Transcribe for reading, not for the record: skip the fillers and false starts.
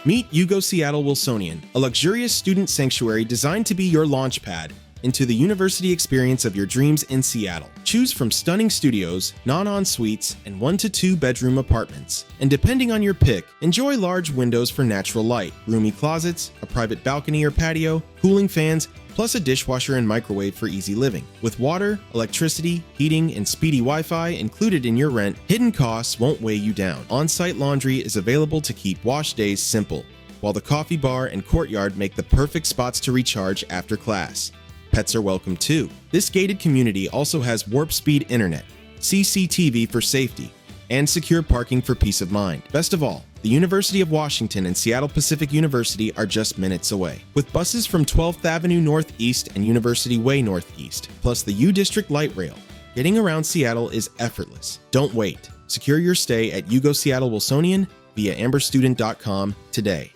Meet Yugo Seattle Wilsonian, a luxurious student sanctuary designed to be your launch pad into the university experience of your dreams in Seattle. Choose from stunning studios, non-en-suites, and 1 to 2 bedroom apartments. And depending on your pick, enjoy large windows for natural light, roomy closets, a private balcony or patio, cooling fans, plus a dishwasher and microwave for easy living. With water, electricity, heating, and speedy Wi-Fi included in your rent, hidden costs won't weigh you down. On-site laundry is available to keep wash days simple, while the coffee bar and courtyard make the perfect spots to recharge after class. Pets are welcome too. This gated community also has warp-speed internet, CCTV for safety, and secure parking for peace of mind. Best of all, the University of Washington and Seattle Pacific University are just minutes away. With buses from 12th Avenue Northeast and University Way Northeast, plus the U District Light Rail, getting around Seattle is effortless. Don't wait. Secure your stay at Yugo Seattle Wilsonian via amberstudent.com today.